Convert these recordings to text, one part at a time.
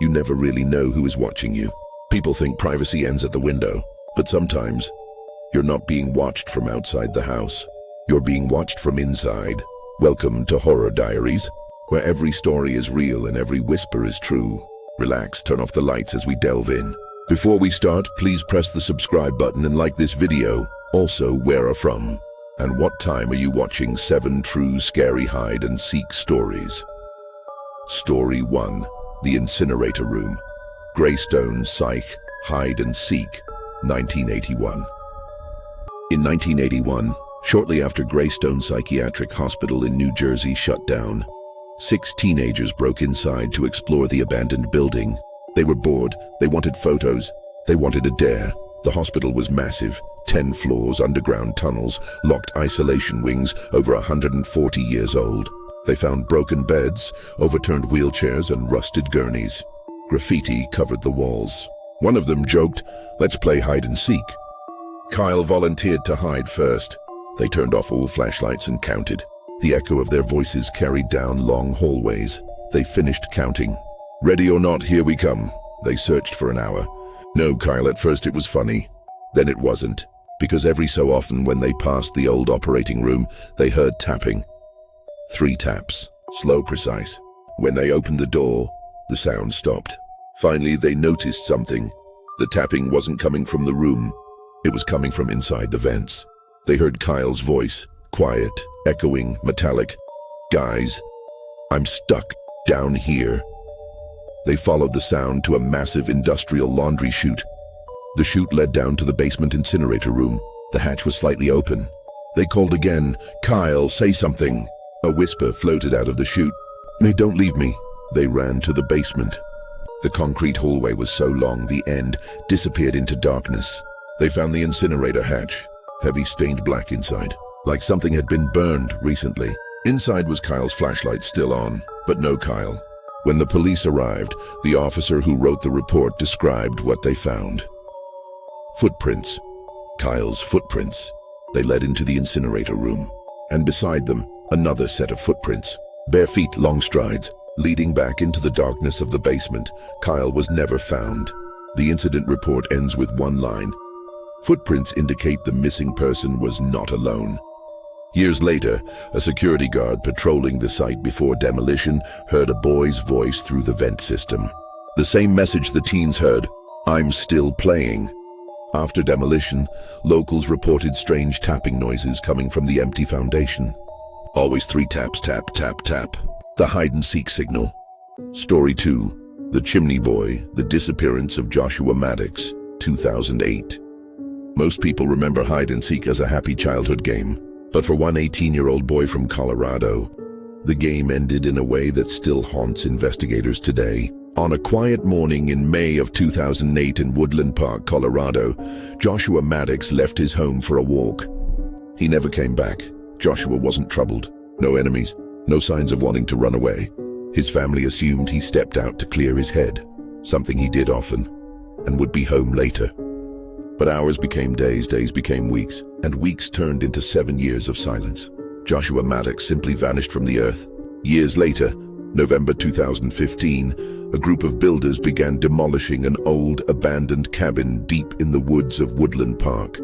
You never really know who is watching you. People think privacy ends at the window, but sometimes you're not being watched from outside the house. You're being watched from inside. Welcome to Horror Diaries, where every story is real and every whisper is true. Relax, turn off the lights as we delve in. Before we start, please press the subscribe button and like this video. Also, where are from? And what time are you watching 7 true scary hide and seek stories? Story 1. The Incinerator Room. Greystone Psych, Hide and Seek, 1981. In 1981, shortly after Greystone Psychiatric Hospital in New Jersey shut down, 6 teenagers broke inside to explore the abandoned building. They were bored, they wanted photos, they wanted a dare. The hospital was massive, 10 floors, underground tunnels, locked isolation wings, over 140 years old. They found broken beds, overturned wheelchairs, and rusted gurneys. Graffiti covered the walls. One of them joked, "Let's play hide and seek." Kyle volunteered to hide first. They turned off all flashlights and counted. The echo of their voices carried down long hallways. They finished counting. "Ready or not, here we come." They searched for an hour. No, Kyle, at first it was funny. Then it wasn't, because every so often when they passed the old operating room, they heard tapping. 3 taps, slow, precise. When they opened the door, the sound stopped. Finally, they noticed something. The tapping wasn't coming from the room. It was coming from inside the vents. They heard Kyle's voice, quiet, echoing, metallic. "Guys, I'm stuck down here." They followed the sound to a massive industrial laundry chute. The chute led down to the basement incinerator room. The hatch was slightly open. They called again, "Kyle, say something." A whisper floated out of the chute. "Hey, don't leave me." They ran to the basement. The concrete hallway was so long, the end disappeared into darkness. They found the incinerator hatch, heavy stained black inside, like something had been burned recently. Inside was Kyle's flashlight still on, but no Kyle. When the police arrived, the officer who wrote the report described what they found. Footprints. Kyle's footprints. They led into the incinerator room, and beside them, another set of footprints. Bare feet, long strides, leading back into the darkness of the basement. Kyle was never found. The incident report ends with one line. Footprints indicate the missing person was not alone. Years later, a security guard patrolling the site before demolition heard a boy's voice through the vent system. The same message the teens heard, "I'm still playing." After demolition, locals reported strange tapping noises coming from the empty foundation. Always 3 taps, tap, tap, tap. The hide-and-seek signal. Story 2. The Chimney Boy, The Disappearance of Joshua Maddox, 2008. Most people remember hide-and-seek as a happy childhood game. But for one 18-year-old boy from Colorado, the game ended in a way that still haunts investigators today. On a quiet morning in May of 2008 in Woodland Park, Colorado, Joshua Maddox left his home for a walk. He never came back. Joshua wasn't troubled. No enemies, no signs of wanting to run away. His family assumed he stepped out to clear his head, something he did often, and would be home later. But hours became days, days became weeks, and weeks turned into 7 years of silence. Joshua Maddox simply vanished from the earth. Years later, November 2015, a group of builders began demolishing an old, abandoned cabin deep in the woods of Woodland Park.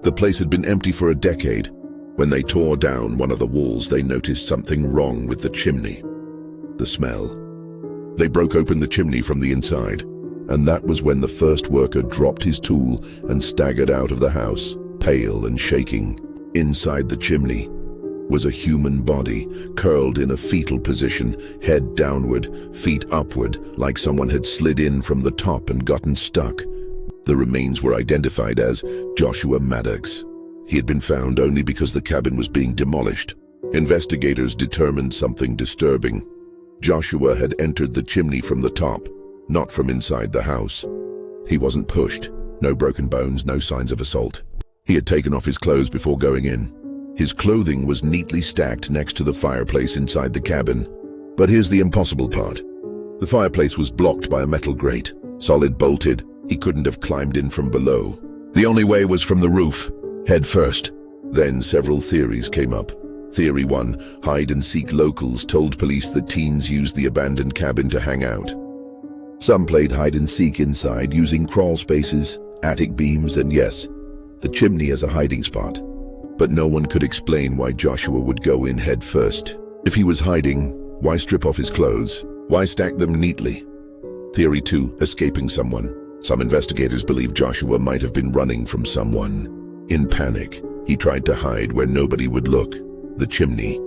The place had been empty for a decade. When they tore down one of the walls, they noticed something wrong with the chimney. The smell. They broke open the chimney from the inside, and that was when the first worker dropped his tool and staggered out of the house, pale and shaking. Inside the chimney was a human body, curled in a fetal position, head downward, feet upward, like someone had slid in from the top and gotten stuck. The remains were identified as Joshua Maddox. He had been found only because the cabin was being demolished. Investigators determined something disturbing. Joshua had entered the chimney from the top, not from inside the house. He wasn't pushed. No broken bones, no signs of assault. He had taken off his clothes before going in. His clothing was neatly stacked next to the fireplace inside the cabin. But here's the impossible part. The fireplace was blocked by a metal grate, solid bolted. He couldn't have climbed in from below. The only way was from the roof, head first. Then several theories came up. Theory 1, hide-and-seek locals told police that teens used the abandoned cabin to hang out. Some played hide and seek inside using crawl spaces, attic beams, and yes, the chimney as a hiding spot. But no one could explain why Joshua would go in head first. If he was hiding, why strip off his clothes? Why stack them neatly? Theory 2, escaping someone. Some investigators believe Joshua might have been running from someone. In panic, he tried to hide where nobody would look, the chimney.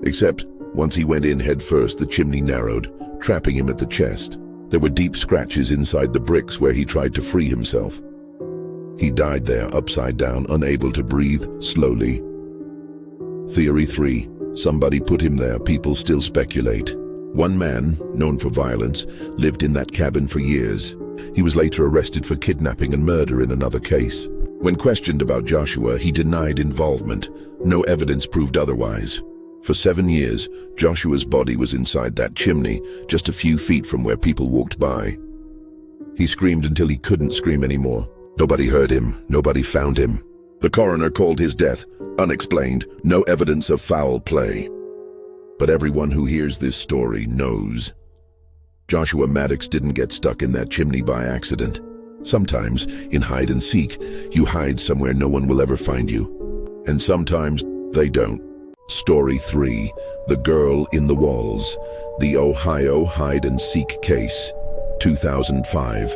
Except, once he went in head first, the chimney narrowed, trapping him at the chest. There were deep scratches inside the bricks where he tried to free himself. He died there, upside down, unable to breathe, slowly. Theory 3, somebody put him there. People still speculate. One man, known for violence, lived in that cabin for years. He was later arrested for kidnapping and murder in another case. When questioned about Joshua, he denied involvement. No evidence proved otherwise. For 7 years, Joshua's body was inside that chimney, just a few feet from where people walked by. He screamed until he couldn't scream anymore. Nobody heard him. Nobody found him. The coroner called his death unexplained, no evidence of foul play. But everyone who hears this story knows Joshua Maddox didn't get stuck in that chimney by accident. Sometimes, in hide and seek, you hide somewhere no one will ever find you. And sometimes, they don't. Story 3, The Girl in the Walls, the Ohio hide and seek case, 2005.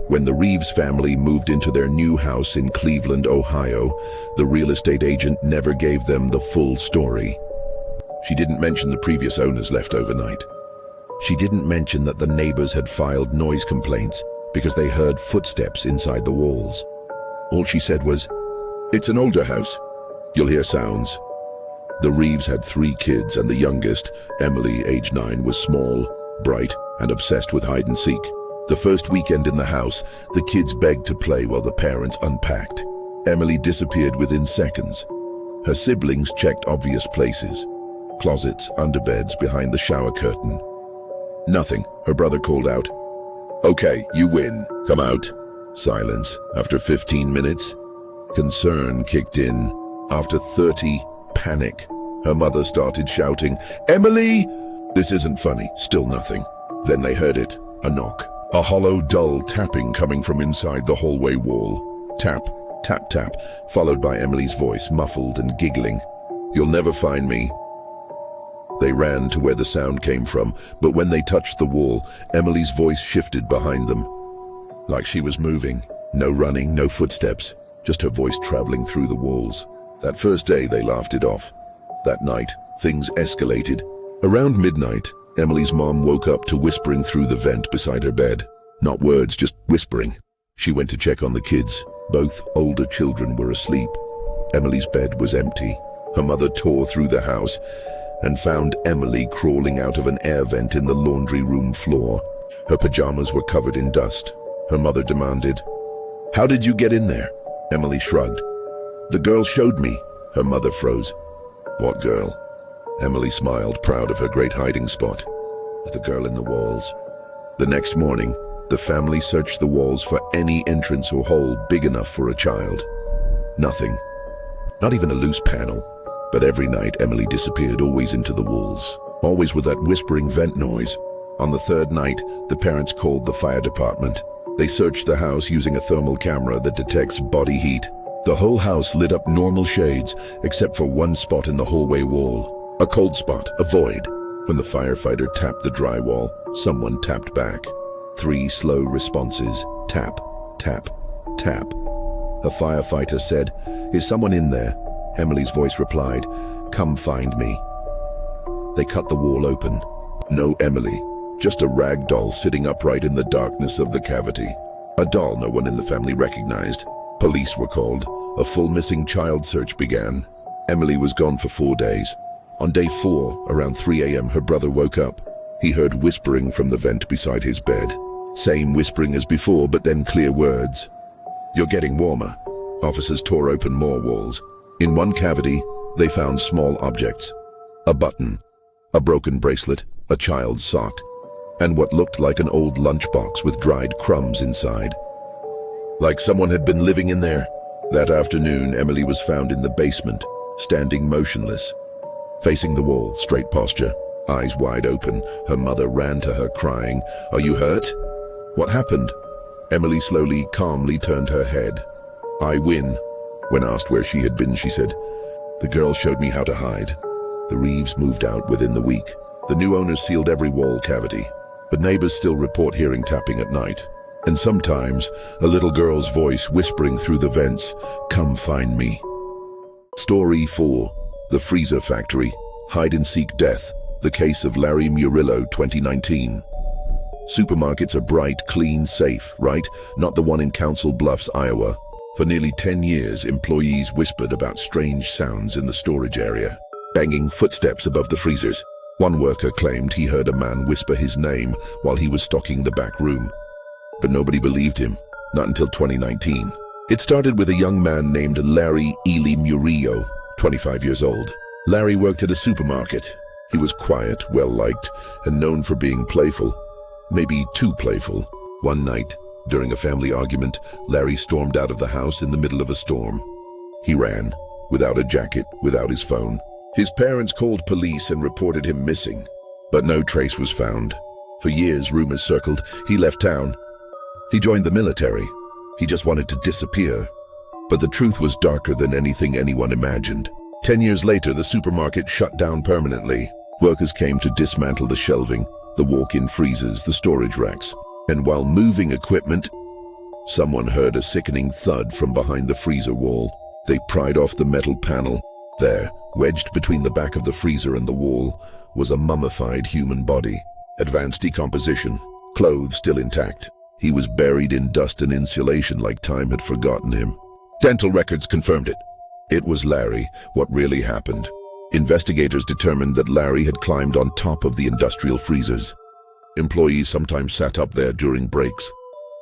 When the Reeves family moved into their new house in Cleveland, Ohio, the real estate agent never gave them the full story. She didn't mention the previous owners left overnight. She didn't mention that the neighbors had filed noise complaints because they heard footsteps inside the walls. All she said was, "It's an older house. You'll hear sounds." The Reeves had 3 kids, and the youngest, Emily, age 9, was small, bright, and obsessed with hide and seek. The first weekend in the house, the kids begged to play while the parents unpacked. Emily disappeared within seconds. Her siblings checked obvious places: closets, underbeds, behind the shower curtain. Nothing. Her brother called out, "Okay, you win. Come out." Silence. After 15 minutes, concern kicked in. After 30, panic. Her mother started shouting, "Emily!" This isn't funny. Still nothing. Then they heard it. A knock. A hollow, dull tapping coming from inside the hallway wall. Tap, tap, tap, followed by Emily's voice, muffled and giggling. "You'll never find me." They ran to where the sound came from, but when they touched the wall, Emily's voice shifted behind them. Like she was moving. No running, no footsteps, just her voice traveling through the walls. That first day, they laughed it off. That night, things escalated. Around midnight, Emily's mom woke up to whispering through the vent beside her bed. Not words, just whispering. She went to check on the kids. Both older children were asleep. Emily's bed was empty. Her mother tore through the house and found Emily crawling out of an air vent in the laundry room floor. Her pajamas were covered in dust. Her mother demanded, "How did you get in there?" Emily shrugged. "The girl showed me." Her mother froze. "What girl?" Emily smiled, proud of her great hiding spot. "The girl in the walls." The next morning, the family searched the walls for any entrance or hole big enough for a child. Nothing. Not even a loose panel. But every night, Emily disappeared, always into the walls, always with that whispering vent noise. On the 3rd night, the parents called the fire department. They searched the house using a thermal camera that detects body heat. The whole house lit up normal shades, except for one spot in the hallway wall. A cold spot, a void. When the firefighter tapped the drywall, someone tapped back. 3 slow responses. Tap, tap, tap. A firefighter said, "Is someone in there?" Emily's voice replied, "Come find me." They cut the wall open. No Emily, just a rag doll sitting upright in the darkness of the cavity. A doll no one in the family recognized. Police were called. A full missing child search began. Emily was gone for 4 days. On day 4, around 3 a.m., her brother woke up. He heard whispering from the vent beside his bed. Same whispering as before, but then clear words. "You're getting warmer." Officers tore open more walls. In one cavity, they found small objects. A button, a broken bracelet, a child's sock, and what looked like an old lunchbox with dried crumbs inside. Like someone had been living in there. That afternoon, Emily was found in the basement, standing motionless, facing the wall, straight posture. Eyes wide open, her mother ran to her crying, "Are you hurt?" "What happened?" Emily slowly, calmly turned her head. "I win." When asked where she had been, she said, "The girl showed me how to hide." The Reeves moved out within the week. The new owners sealed every wall cavity, but neighbors still report hearing tapping at night. And sometimes, a little girl's voice whispering through the vents, "Come find me." Story 4. The Freezer Factory. Hide-and-seek death. The case of Larry Murillo, 2019. Supermarkets are bright, clean, safe, right? Not the one in Council Bluffs, Iowa. For nearly 10 years, employees whispered about strange sounds in the storage area. Banging footsteps above the freezers. One worker claimed he heard a man whisper his name while he was stocking the back room. But nobody believed him, not until 2019. It started with a young man named Larry Ely Murillo, 25 years old. Larry worked at a supermarket. He was quiet, well-liked, and known for being playful. Maybe too playful. One night, during a family argument, Larry stormed out of the house in the middle of a storm. He ran, without a jacket, without his phone. His parents called police and reported him missing, but no trace was found. For years, rumors circled he left town. He joined the military. He just wanted to disappear. But the truth was darker than anything anyone imagined. 10 years later, the supermarket shut down permanently. Workers came to dismantle the shelving, the walk-in freezers, the storage racks. And while moving equipment, someone heard a sickening thud from behind the freezer wall. They pried off the metal panel. There, wedged between the back of the freezer and the wall, was a mummified human body. Advanced decomposition, clothes still intact. He was buried in dust and insulation like time had forgotten him. Dental records confirmed it. It was Larry. What really happened? Investigators determined that Larry had climbed on top of the industrial freezers. Employees sometimes sat up there during breaks.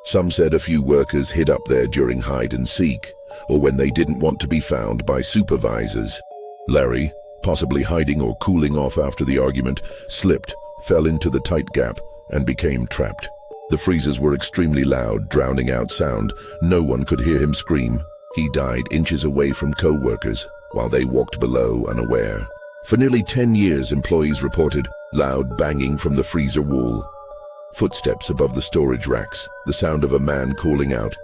Some said a few workers hid up there during hide and seek, or when they didn't want to be found by supervisors. Larry, possibly hiding or cooling off after the argument, slipped, fell into the tight gap, and became trapped. The freezers were extremely loud, drowning out sound. No one could hear him scream. He died inches away from co-workers, while they walked below unaware. For nearly 10 years, employees reported loud banging from the freezer wall, footsteps above the storage racks, the sound of a man calling out.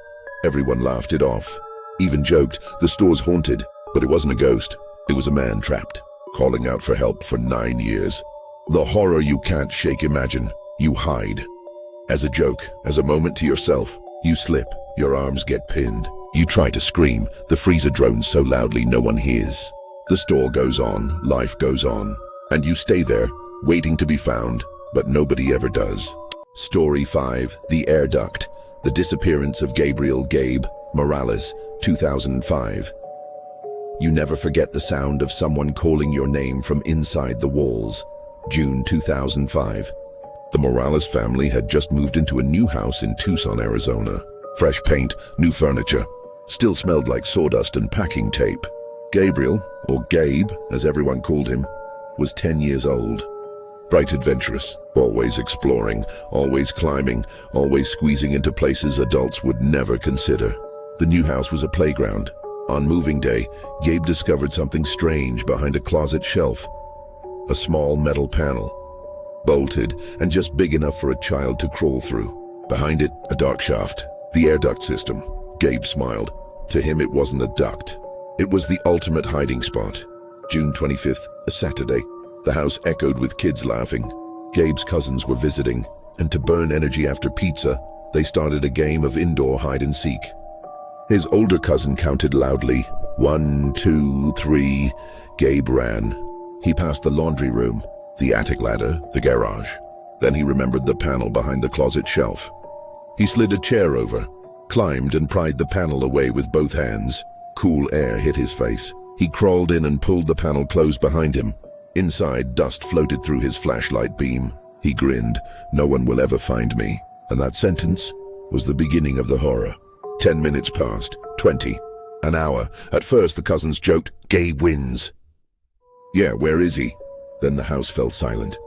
Everyone laughed it off, even joked the store's haunted, but it wasn't a ghost. It was a man trapped, calling out for help for 9 years. The horror you can't shake imagine. You hide. As a joke, as a moment to yourself, you slip, your arms get pinned. You try to scream, the freezer drones so loudly no one hears. The store goes on, life goes on, and you stay there, waiting to be found, but nobody ever does. Story 5, The Air Duct. The disappearance of Gabe Morales, 2005. You never forget the sound of someone calling your name from inside the walls. June 2005. The Morales family had just moved into a new house in Tucson, Arizona. Fresh paint, new furniture. Still smelled like sawdust and packing tape. Gabriel, or Gabe, as everyone called him, was 10 years old. Bright adventurous, always exploring, always climbing, always squeezing into places adults would never consider. The new house was a playground. On moving day, Gabe discovered something strange behind a closet shelf. A small metal panel, bolted and just big enough for a child to crawl through. Behind it, a dark shaft, the air duct system. Gabe smiled. To him, it wasn't a duct. It was the ultimate hiding spot. June 25th, a Saturday. The house echoed with kids laughing. Gabe's cousins were visiting, and to burn energy after pizza, they started a game of indoor hide and seek. His older cousin counted loudly. 1, 2, 3. Gabe ran. He passed the laundry room, the attic ladder, the garage. Then he remembered the panel behind the closet shelf. He slid a chair over, climbed and pried the panel away with both hands. Cool air hit his face. He crawled in and pulled the panel closed behind him. Inside, dust floated through his flashlight beam. He grinned, "No one will ever find me." And that sentence was the beginning of the horror. 10 minutes passed, 20, an hour. At first, the cousins joked, "Gabe wins." "Yeah, where is he?" Then the house fell silent.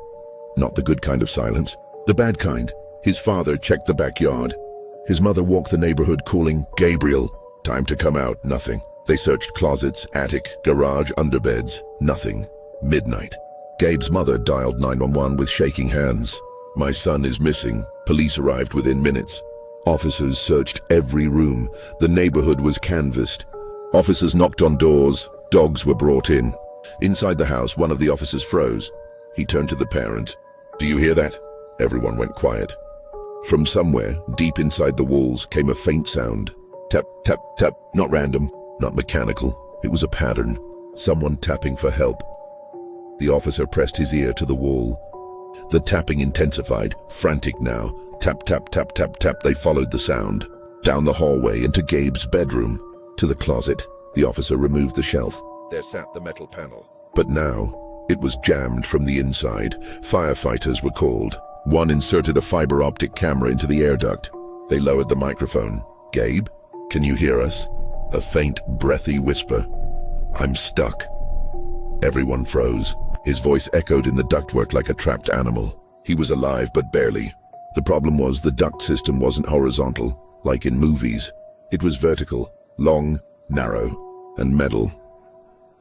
Not the good kind of silence, the bad kind. His father checked the backyard. His mother walked the neighborhood calling, "Gabriel, time to come out." Nothing. They searched closets, attic, garage, underbeds. Nothing. Midnight. Gabe's mother dialed 911 with shaking hands. "My son is missing." Police arrived within minutes. Officers searched every room. The neighborhood was canvassed. Officers knocked on doors. Dogs were brought in. Inside the house, one of the officers froze. He turned to the parent. "Do you hear that?" Everyone went quiet. From somewhere, deep inside the walls, came a faint sound. Tap, tap, tap. Not random, not mechanical. It was a pattern. Someone tapping for help. The officer pressed his ear to the wall. The tapping intensified, frantic now. Tap, tap, tap, tap, tap. They followed the sound. Down the hallway into Gabe's bedroom. To the closet. The officer removed the shelf. There sat the metal panel. But now, it was jammed from the inside. Firefighters were called. One inserted a fiber optic camera into the air duct. They lowered the microphone. "Gabe, can you hear us?" A faint, breathy whisper. "I'm stuck." Everyone froze. His voice echoed in the ductwork like a trapped animal. He was alive, but barely. The problem was the duct system wasn't horizontal, like in movies. It was vertical, long, narrow, and metal.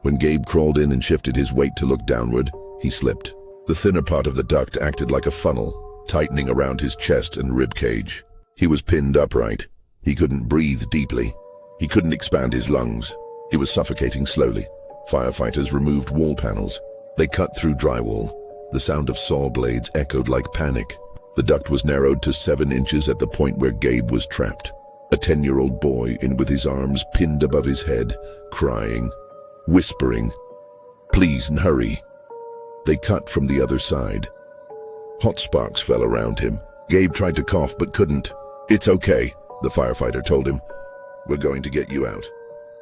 When Gabe crawled in and shifted his weight to look downward, he slipped. The thinner part of the duct acted like a funnel, tightening around his chest and rib cage. He was pinned upright. He couldn't breathe deeply. He couldn't expand his lungs. He was suffocating slowly. Firefighters removed wall panels. They cut through drywall. The sound of saw blades echoed like panic. The duct was narrowed to 7 inches at the point where Gabe was trapped. A 10-year-old boy in with his arms pinned above his head, crying, whispering, "Please hurry." They cut from the other side. Hot sparks fell around him. Gabe tried to cough but couldn't. "It's okay," the firefighter told him. "We're going to get you out."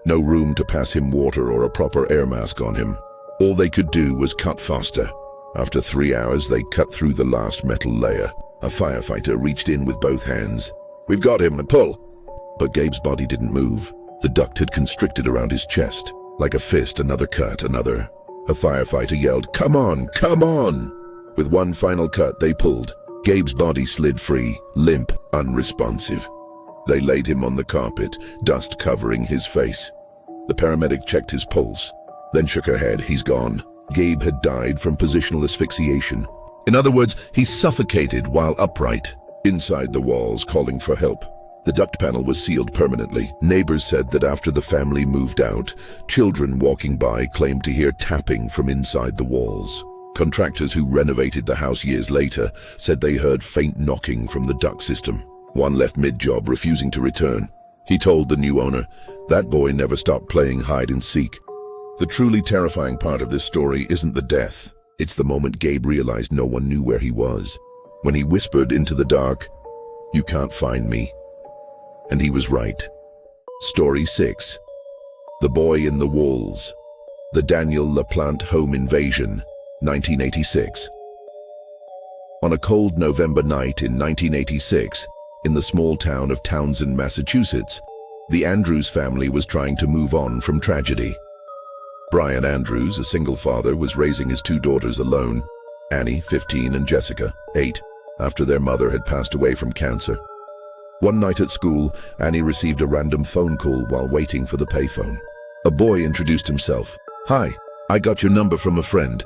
No room to pass him water or a proper air mask on him. All they could do was cut faster. After 3 hours, they cut through the last metal layer. A firefighter reached in with both hands. "We've got him, and pull." But Gabe's body didn't move. The duct had constricted around his chest. Like a fist, another cut, another. A firefighter yelled, "Come on, come on!" With one final cut, they pulled. Gabe's body slid free, limp, unresponsive. They laid him on the carpet, dust covering his face. The paramedic checked his pulse, then shook her head. "He's gone." Gabe had died from positional asphyxiation. In other words, he suffocated while upright, inside the walls, calling for help. The duct panel was sealed permanently. Neighbors said that after the family moved out, children walking by claimed to hear tapping from inside the walls. Contractors who renovated the house years later said they heard faint knocking from the duct system. One left mid-job, refusing to return. He told the new owner, "That boy never stopped playing hide and seek." The truly terrifying part of this story isn't the death. It's the moment Gabe realized no one knew where he was. When he whispered into the dark, "You can't find me." And he was right. Story 6. The Boy in the Walls. The Daniel LaPlante Home Invasion, 1986. On a cold November night in 1986, in the small town of Townsend, Massachusetts, the Andrews family was trying to move on from tragedy. Brian Andrews, a single father, was raising his 2 daughters alone, Annie, 15, and Jessica, 8, after their mother had passed away from cancer. One night at school, Annie received a random phone call while waiting for the payphone. A boy introduced himself. "Hi, I got your number from a friend.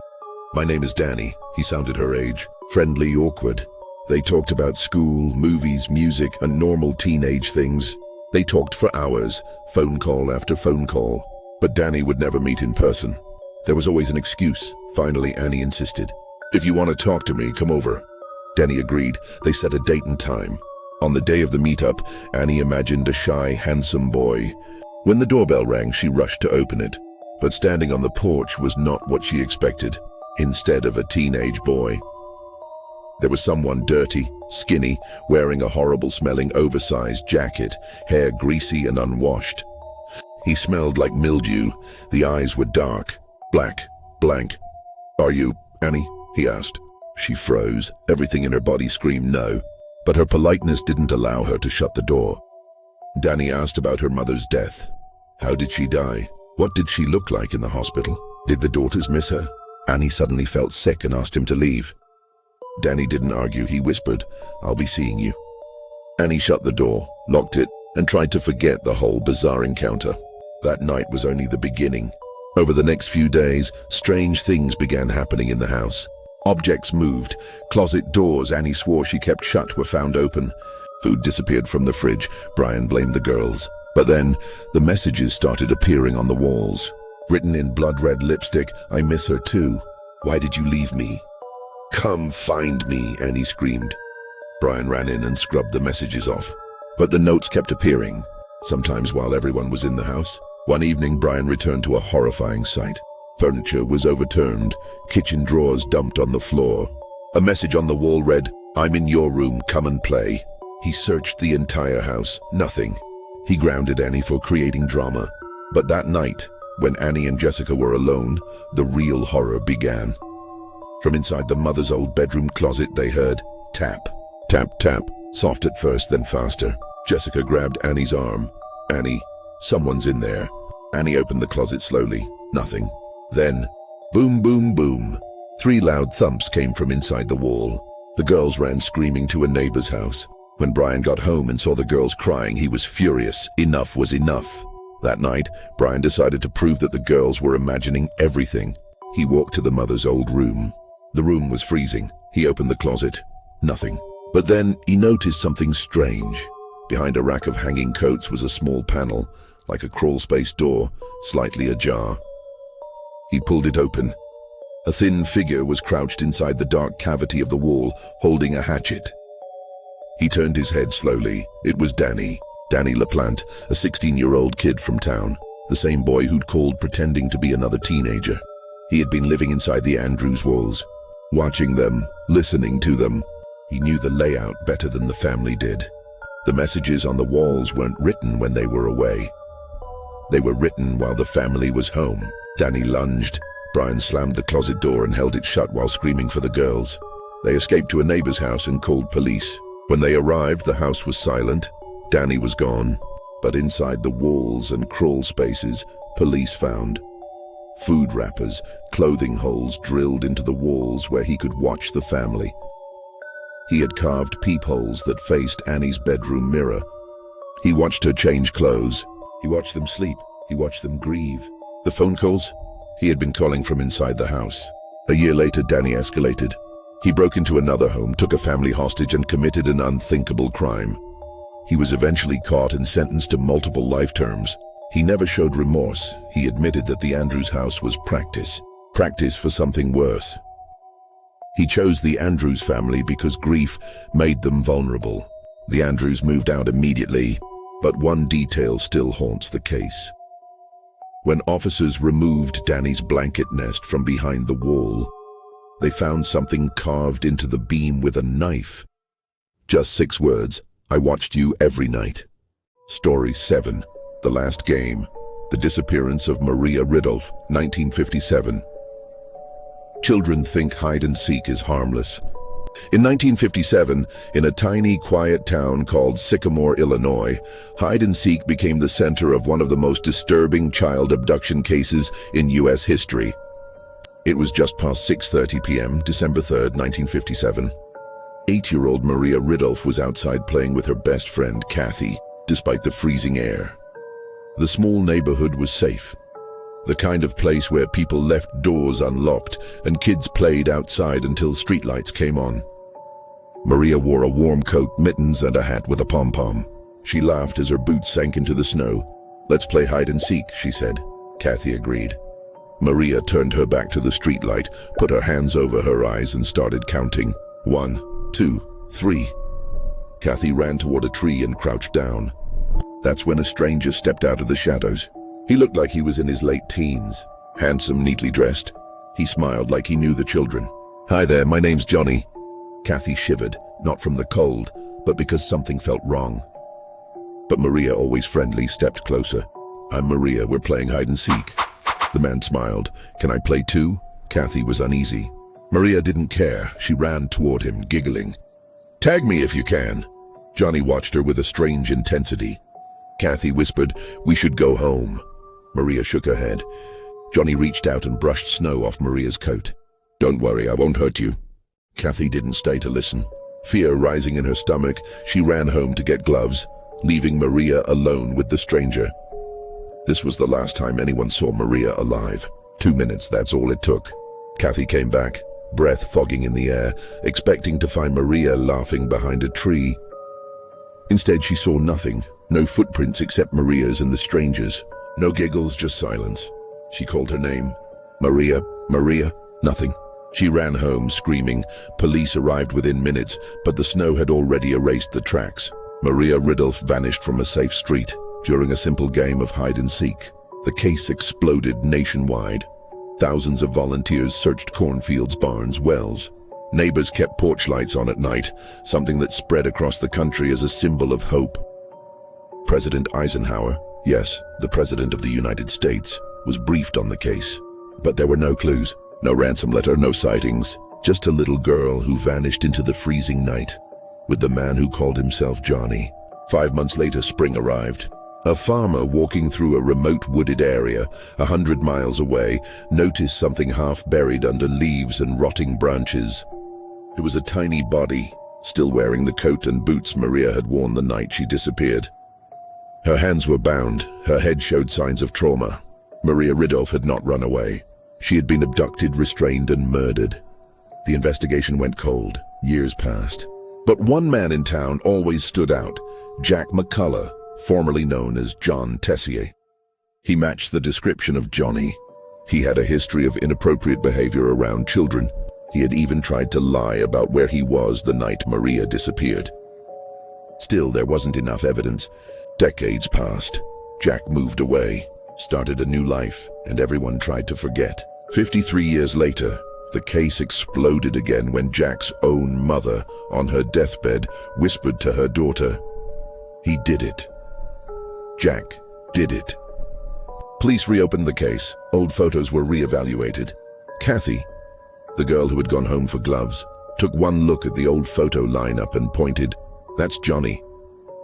My name is Danny." He sounded her age, friendly, awkward. They talked about school, movies, music, and normal teenage things. They talked for hours, phone call after phone call. But Danny would never meet in person. There was always an excuse. Finally, Annie insisted. "If you want to talk to me, come over." Danny agreed. They set a date and time. On the day of the meetup, Annie imagined a shy, handsome boy. When the doorbell rang, she rushed to open it. But standing on the porch was not what she expected. Instead of a teenage boy, there was someone dirty, skinny, wearing a horrible-smelling oversized jacket, hair greasy and unwashed. He smelled like mildew. The eyes were dark, black, blank. "Are you Annie?" he asked. She froze. Everything in her body screamed no. But her politeness didn't allow her to shut the door. Danny asked about her mother's death. How did she die? What did she look like in the hospital? Did the daughters miss her? Annie suddenly felt sick and asked him to leave. Danny didn't argue. He whispered, "I'll be seeing you." Annie shut the door, locked it, and tried to forget the whole bizarre encounter. That night was only the beginning. Over the next few days, strange things began happening in the house. Objects moved. Closet doors Annie swore she kept shut were found open. Food disappeared from the fridge. Brian blamed the girls. But then, the messages started appearing on the walls. Written in blood-red lipstick, "I miss her too. Why did you leave me?" "Come find me," Annie screamed. Brian ran in and scrubbed the messages off. But the notes kept appearing, sometimes while everyone was in the house. One evening, Brian returned to a horrifying sight. Furniture was overturned, kitchen drawers dumped on the floor. A message on the wall read, "I'm in your room, come and play." He searched the entire house, nothing. He grounded Annie for creating drama. But that night, when Annie and Jessica were alone, the real horror began. From inside the mother's old bedroom closet, they heard tap, tap, tap, soft at first, then faster. Jessica grabbed Annie's arm. "Annie, someone's in there." Annie opened the closet slowly. Nothing. Then, boom, boom, boom. 3 loud thumps came from inside the wall. The girls ran screaming to a neighbor's house. When Brian got home and saw the girls crying, he was furious. Enough was enough. That night, Brian decided to prove that the girls were imagining everything. He walked to the mother's old room. The room was freezing. He opened the closet. Nothing. But then he noticed something strange. Behind a rack of hanging coats was a small panel, like a crawl-space door, slightly ajar. He pulled it open. A thin figure was crouched inside the dark cavity of the wall, holding a hatchet. He turned his head slowly. It was Danny LaPlante, a 16-year-old kid from town, the same boy who'd called pretending to be another teenager. He had been living inside the Andrews walls, watching them, listening to them. He knew the layout better than the family did. The messages on the walls weren't written when they were away. They were written while the family was home. Danny lunged. Brian slammed the closet door and held it shut while screaming for the girls. They escaped to a neighbor's house and called police. When they arrived, the house was silent. Danny was gone. But inside the walls and crawl spaces, police found food wrappers, clothing holes drilled into the walls where he could watch the family. He had carved peepholes that faced Annie's bedroom mirror. He watched her change clothes. He watched them sleep. He watched them grieve. The phone calls? He had been calling from inside the house. A year later, Danny escalated. He broke into another home, took a family hostage, and committed an unthinkable crime. He was eventually caught and sentenced to multiple life terms. He never showed remorse. He admitted that the Andrews house was practice for something worse. He chose the Andrews family because grief made them vulnerable. The Andrews moved out immediately, but one detail still haunts the case. When officers removed Danny's blanket nest from behind the wall, they found something carved into the beam with a knife. Just 6 words, "I watched you every night." Story 7, The Last Game, The Disappearance of Maria Ridolph, 1957. Children think hide and seek is harmless. In 1957, in a tiny, quiet town called Sycamore, Illinois, hide and seek became the center of one of the most disturbing child abduction cases in U.S. history. It was just past 6:30 p.m., December 3rd, 1957. 8-year-old Maria Ridolph was outside playing with her best friend, Kathy, despite the freezing air. The small neighborhood was safe. The kind of place where people left doors unlocked and kids played outside until streetlights came on. Maria wore a warm coat, mittens, and a hat with a pom-pom. She laughed as her boots sank into the snow. "Let's play hide and seek," she said. Kathy agreed. Maria turned her back to the streetlight, put her hands over her eyes, and started counting. 1, 2, 3. Kathy ran toward a tree and crouched down. That's when a stranger stepped out of the shadows. He looked like he was in his late teens, handsome, neatly dressed. He smiled like he knew the children. "Hi there, my name's Johnny." Kathy shivered, not from the cold, but because something felt wrong. But Maria, always friendly, stepped closer. "I'm Maria, we're playing hide and seek." The man smiled. "Can I play too?" Kathy was uneasy. Maria didn't care. She ran toward him, giggling. "Tag me if you can." Johnny watched her with a strange intensity. Kathy whispered, "We should go home." Maria shook her head. Johnny reached out and brushed snow off Maria's coat. "Don't worry, I won't hurt you." Kathy didn't stay to listen. Fear rising in her stomach, she ran home to get gloves, leaving Maria alone with the stranger. This was the last time anyone saw Maria alive. 2 minutes, that's all it took. Kathy came back, breath fogging in the air, expecting to find Maria laughing behind a tree. Instead, she saw nothing. No footprints except Maria's and the strangers. No giggles, just silence. She called her name. Maria, Maria, nothing. She ran home, screaming. Police arrived within minutes, but the snow had already erased the tracks. Maria Ridulf vanished from a safe street during a simple game of hide-and-seek. The case exploded nationwide. Thousands of volunteers searched cornfields, barns, wells. Neighbors kept porch lights on at night, something that spread across the country as a symbol of hope. President Eisenhower, yes, the President of the United States, was briefed on the case. But there were no clues, no ransom letter, no sightings, just a little girl who vanished into the freezing night with the man who called himself Johnny. 5 months later, spring arrived. A farmer walking through a remote wooded area 100 miles away noticed something half buried under leaves and rotting branches. It was a tiny body, still wearing the coat and boots Maria had worn the night she disappeared. Her hands were bound, her head showed signs of trauma. Maria Ridulf had not run away. She had been abducted, restrained, and murdered. The investigation went cold. Years passed. But one man in town always stood out, Jack McCullough, formerly known as John Tessier. He matched the description of Johnny. He had a history of inappropriate behavior around children. He had even tried to lie about where he was the night Maria disappeared. Still, there wasn't enough evidence. Decades passed. Jack moved away, started a new life, and everyone tried to forget. 53 years later, the case exploded again when Jack's own mother, on her deathbed, whispered to her daughter, "He did it. Jack did it." Police reopened the case. Old photos were re-evaluated. Kathy, the girl who had gone home for gloves, took one look at the old photo lineup and pointed, "That's Johnny.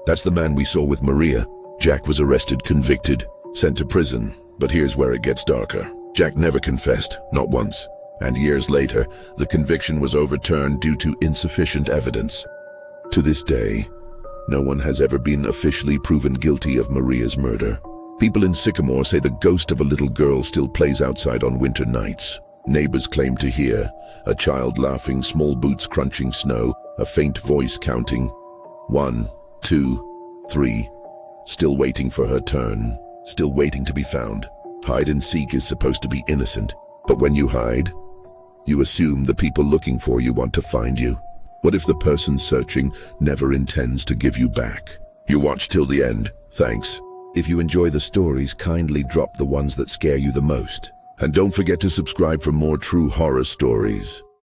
That's the man we saw with Maria." Jack was arrested, convicted, sent to prison. But here's where it gets darker. Jack never confessed, not once. And years later, the conviction was overturned due to insufficient evidence. To this day, no one has ever been officially proven guilty of Maria's murder. People in Sycamore say the ghost of a little girl still plays outside on winter nights. Neighbors claim to hear a child laughing, small boots crunching snow, a faint voice counting 1, 2, 3, still waiting for her turn, still waiting to be found. Hide and seek is supposed to be innocent, but when you hide, you assume the people looking for you want to find you. What if the person searching never intends to give you back? You watched till the end. Thanks. If you enjoy the stories, kindly drop the ones that scare you the most. And don't forget to subscribe for more true horror stories.